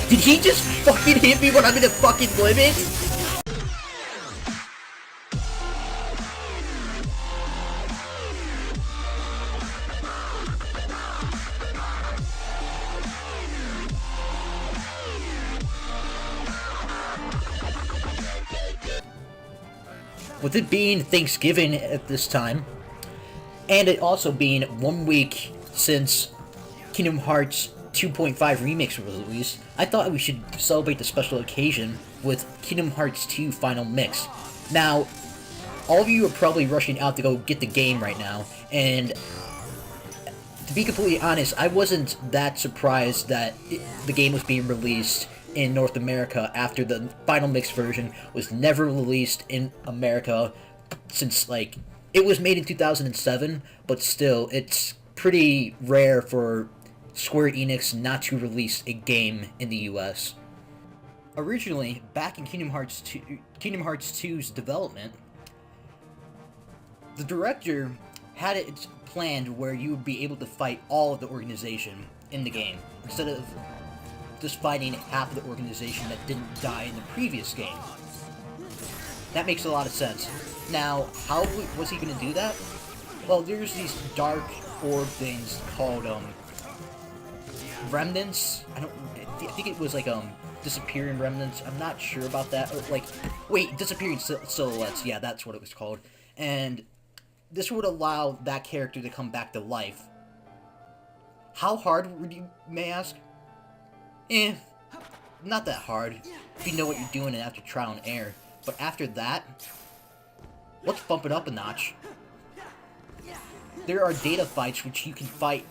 Did he just fucking hit me when I'm in a fucking limit? With it being Thanksgiving at this time, and it also being 1 week since Kingdom Hearts 2.5 Remix was released, I thought we should celebrate the special occasion with Kingdom Hearts 2 Final Mix. Now, all of you are probably rushing out to go get the game right now, and to be completely honest, I wasn't that surprised that the game was being released in North America after the Final Mix version was never released in America since, like, it was made in 2007, but still, it's pretty rare for Square Enix not to release a game in the US. Originally, back in Kingdom Hearts 2's development, the director had it planned where you would be able to fight all of the organization in the game, instead of just fighting half of the organization that didn't die in the previous game. That makes a lot of sense. Now, how was he going to do that? Well, there's these dark orb things called, remnants. I think it was like, disappearing remnants. I'm not sure about that. Or, like, wait, disappearing silhouettes. Yeah, that's what it was called. And this would allow that character to come back to life. How hard would you, may ask? Not that hard, if you know what you're doing and after trial and error. But after that, let's bump it up a notch. There are data fights which you can fight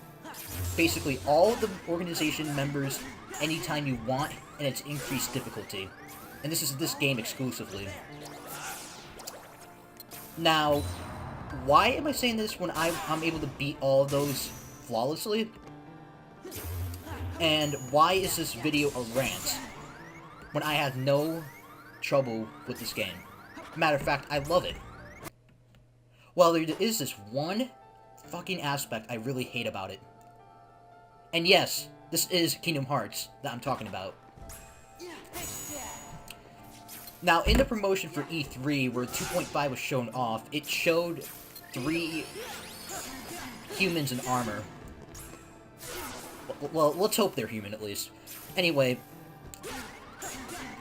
basically all of the organization members anytime you want, and it's increased difficulty. And this is this game exclusively. Now, why am I saying this when I'm able to beat all of those flawlessly? And why is this video a rant when I have no trouble with this game? Matter of fact, I love it. Well, there is this one fucking aspect I really hate about it. And yes, this is Kingdom Hearts that I'm talking about. Now, in the promotion for E3, where 2.5 was shown off, it showed 3 humans in armor. Well, let's hope they're human, at least. Anyway,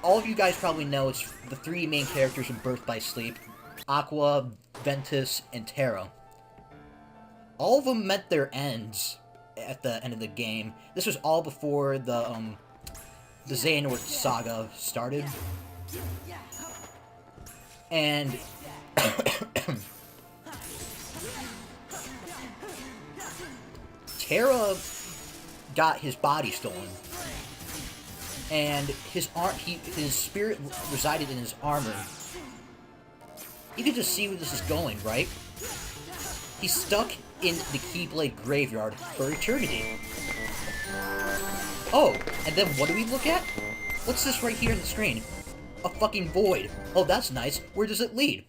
all of you guys probably know it's the 3 main characters in Birth by Sleep: Aqua, Ventus, and Terra. All of them met their ends at the end of the game. This was all before the Xehanort saga started. And Terra got his body stolen, and his spirit resided in his armor. You can just see where this is going, right? He's stuck in the Keyblade graveyard for eternity. Oh, and then what do we look at? What's this right here on the screen? A fucking void. Oh, that's nice. Where does it lead?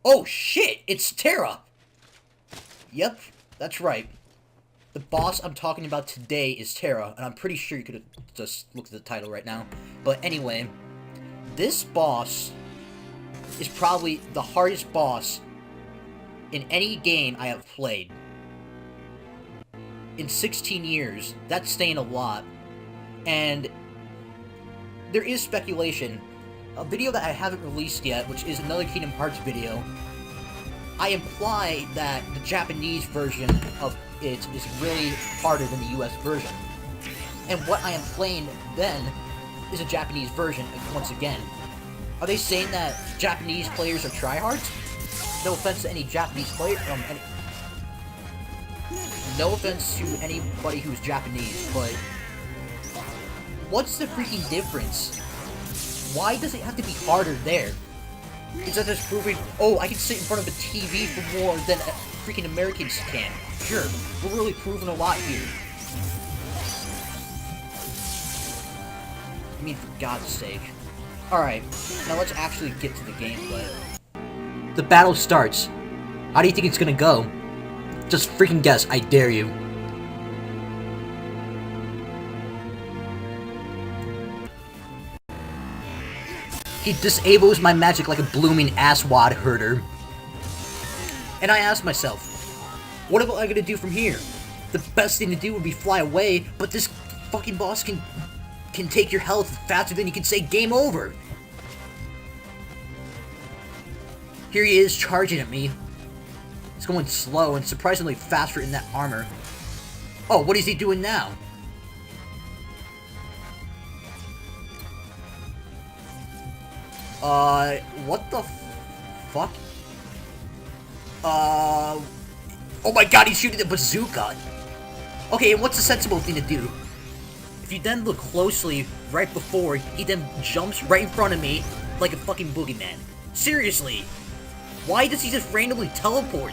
Oh shit, it's Terra! Yep, that's right. The boss I'm talking about today is Terra, and I'm pretty sure you could have just looked at the title right now. But anyway, this boss is probably the hardest boss in any game I have played. In 16 years, that's saying a lot. And there is speculation. A video that I haven't released yet, which is another Kingdom Hearts video, I imply that the Japanese version of it is really harder than the US version. And what I am playing then is a Japanese version, once again. Are they saying that Japanese players are tryhards? No offense to any Japanese player, no offense to anybody who's Japanese, but what's the freaking difference? Why does it have to be harder there? Is that just proving, oh, I can sit in front of a TV for more than freaking Americans can? Sure, we're really proving a lot here. I mean, for God's sake. Alright, now let's actually get to the gameplay. The battle starts. How do you think it's gonna go? Just freaking guess, I dare you. he disables my magic like a blooming asswad herder. And I asked myself, what am I gonna do from here? The best thing to do would be fly away, but this fucking boss can take your health faster than you can say game over. Here he is charging at me. He's going slow and surprisingly faster in that armor. Oh, what is he doing now? What the fuck? Oh my god, he's shooting a bazooka! Okay, and what's the sensible thing to do? If you then look closely, right before, he then jumps right in front of me like a fucking boogeyman. Seriously! Why does he just randomly teleport?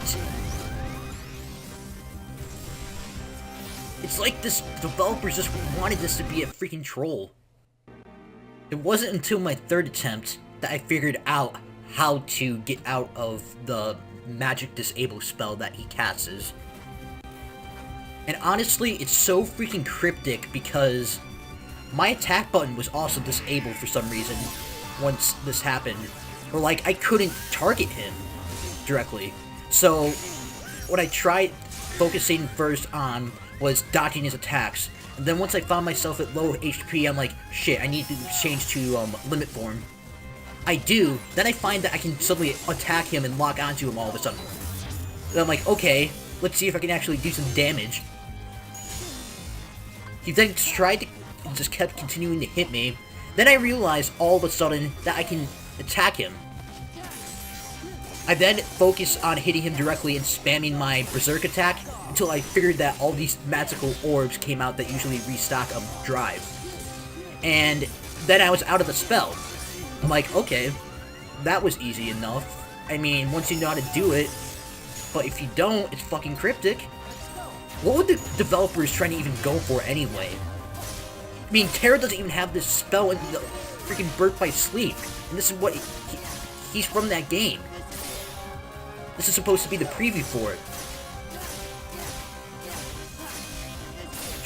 It's like this developers just wanted this to be a freaking troll. It wasn't until my third attempt that I figured out how to get out of the magic disable spell that he casts. And honestly, it's so freaking cryptic because my attack button was also disabled for some reason once this happened. Or like, I couldn't target him directly. So, what I tried focusing first on was dodging his attacks. And then once I found myself at low HP, I'm like, shit, I need to change to limit form. I do, then I find that I can suddenly attack him and lock onto him all of a sudden. And I'm like, okay, let's see if I can actually do some damage. He then tried to, just kept continuing to hit me. Then I realized all of a sudden that I can attack him. I then focused on hitting him directly and spamming my berserk attack until I figured that all these magical orbs came out that usually restock a drive. And then I was out of the spell. I'm like, okay, that was easy enough. I mean, once you know how to do it, but if you don't, it's fucking cryptic. What would the developers trying to even go for anyway? I mean, Terra doesn't even have this spell in the freaking Birth by Sleep, and this is what he's from that game. This is supposed to be the preview for it.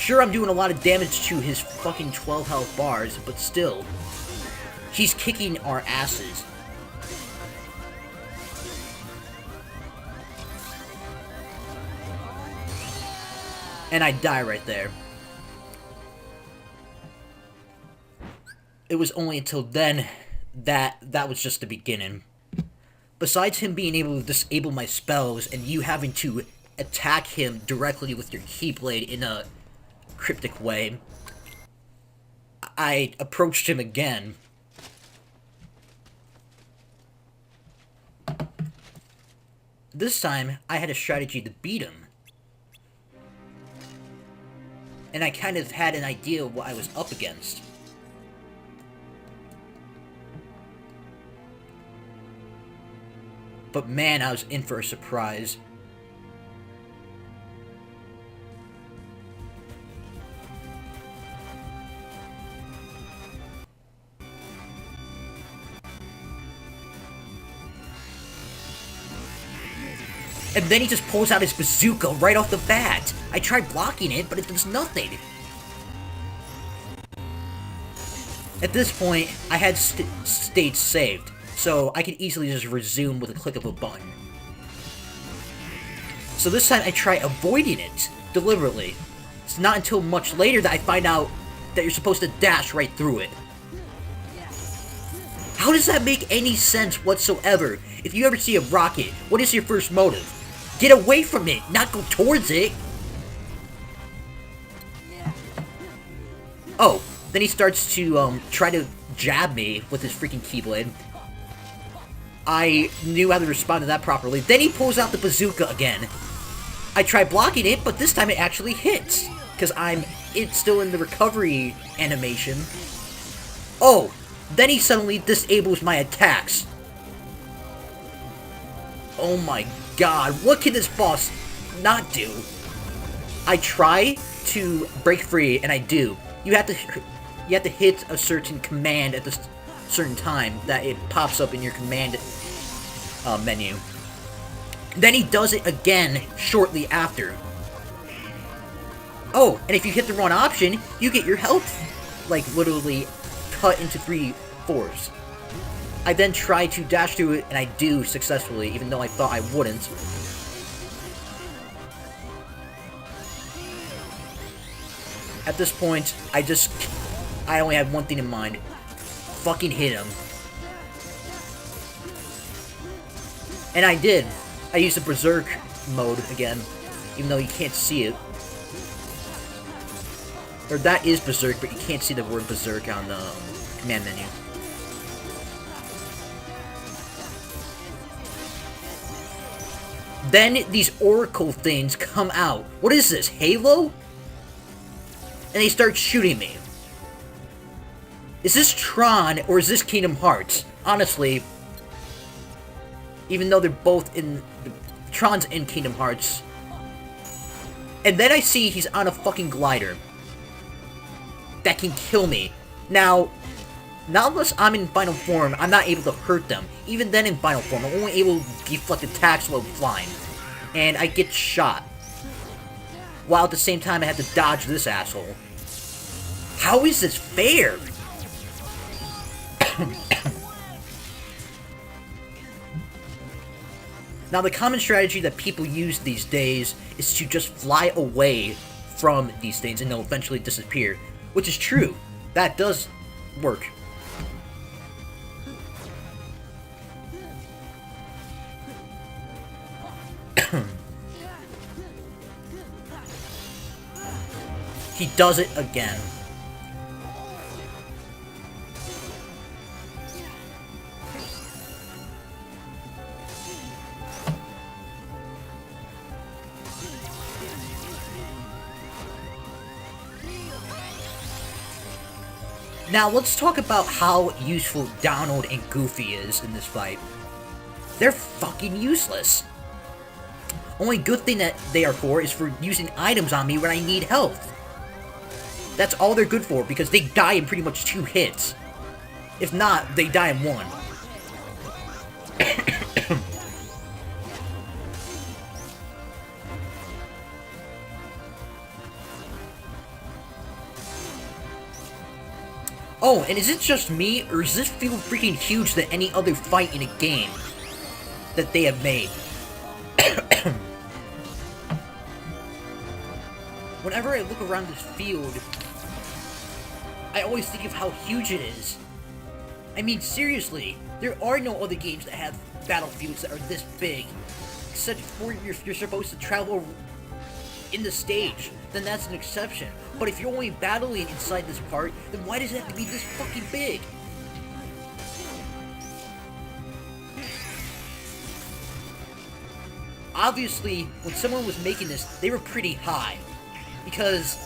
Sure, I'm doing a lot of damage to his fucking 12 health bars, but still. He's kicking our asses. And I die right there. It was only until then that was just the beginning. Besides him being able to disable my spells and you having to attack him directly with your Keyblade in a cryptic way, I approached him again. This time, I had a strategy to beat him. And I kind of had an idea of what I was up against. But man, I was in for a surprise. And then he just pulls out his bazooka right off the bat. I tried blocking it, but it does nothing. At this point, I had states saved, so I could easily just resume with a click of a button. So this time I try avoiding it, deliberately. It's not until much later that I find out that you're supposed to dash right through it. How does that make any sense whatsoever? If you ever see a rocket, what is your first motive? Get away from it, not go towards it! Oh, then he starts to, try to jab me with his freaking Keyblade. I knew how to respond to that properly. Then he pulls out the bazooka again. I try blocking it, but this time it actually hits. Because it's still in the recovery animation. Oh, then he suddenly disables my attacks. Oh my god, what can this boss not do? I try to break free, and I do. You have to hit a certain command at this certain time that it pops up in your command menu. Then he does it again shortly after. Oh, and if you hit the wrong option, you get your health, like, literally cut into 3/4. I then try to dash through it, and I do successfully, even though I thought I wouldn't. At this point, I only had one thing in mind. Fucking hit him. And I did. I used the Berserk mode again, even though you can't see it. Or that is Berserk, but you can't see the word Berserk on the command menu. Then these oracle things come out. What is this, Halo? And they start shooting me. Is this Tron or is this Kingdom Hearts? Honestly, even though they're both in... Tron's in Kingdom Hearts. And then I see he's on a fucking glider that can kill me. Now, not unless I'm in final form, I'm not able to hurt them. Even then in final form, I'm only able to deflect attacks while flying. And I get shot. While at the same time I have to dodge this asshole. How is this fair? Now, the common strategy that people use these days is to just fly away from these things and they'll eventually disappear. Which is true. That does work. He does it again. Now, let's talk about how useful Donald and Goofy is in this fight. They're fucking useless. Only good thing that they are for is for using items on me when I need health. That's all they're good for, because they die in pretty much 2 hits. If not, they die in 1. Oh, and is it just me, or does this feel freaking huge than any other fight in a game that they have made? Whenever I look around this field, I always think of how huge it is. I mean, seriously, there are no other games that have battlefields that are this big. Except for you're supposed to travel in the stage, then that's an exception. But if you're only battling inside this part, then why does it have to be this fucking big? Obviously, when someone was making this, they were pretty high. Because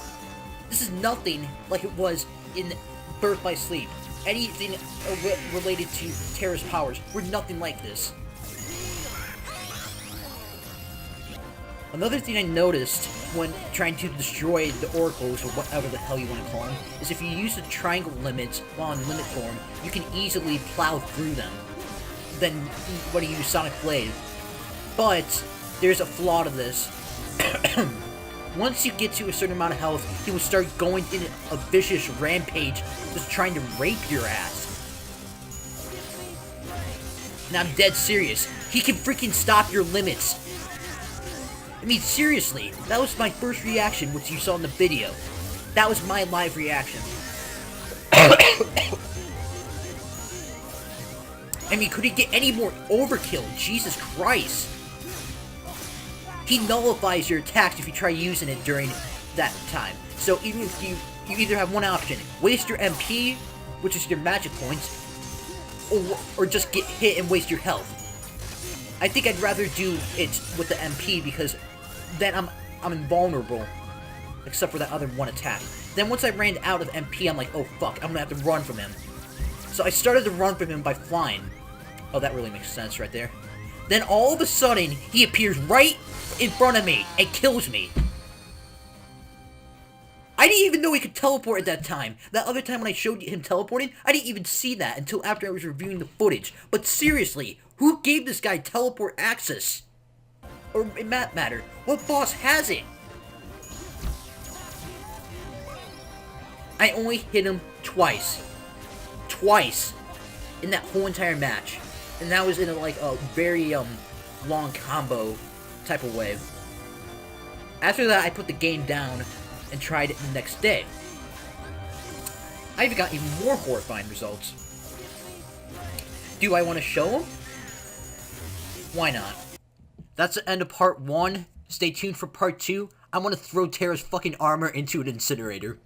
this is nothing like it was in Birth by Sleep. Anything related to Terra's powers were nothing like this. Another thing I noticed when trying to destroy the oracles, or whatever the hell you want to call them, is if you use the triangle limits while in limit form, you can easily plow through them. Then when you use Sonic Blade. But there's a flaw to this. Once you get to a certain amount of health, he will start going in a vicious rampage, just trying to rape your ass. Now I'm dead serious. He can freaking stop your limits. I mean, seriously, that was my first reaction, which you saw in the video. That was my live reaction. I mean, could he get any more overkill? Jesus Christ. He nullifies your attacks if you try using it during that time. So even if you either have one option, waste your MP, which is your magic points, or just get hit and waste your health. I think I'd rather do it with the MP because then I'm invulnerable, except for that other one attack. Then once I ran out of MP, I'm like, oh fuck, I'm gonna have to run from him. So I started to run from him by flying. Oh, that really makes sense right there. Then all of a sudden, he appears right in front of me and kills me. I didn't even know he could teleport at that time. That other time when I showed him teleporting, I didn't even see that until after I was reviewing the footage. But seriously, who gave this guy teleport access? Or in that matter, what boss has it? I only hit him twice. Twice. in that whole entire match. And that was in a very long combo type of way. After that, I put the game down and tried it the next day. I even got even more horrifying results. Do I want to show them? Why not? That's the end of part 1. Stay tuned for part 2. I want to throw Terra's fucking armor into an incinerator.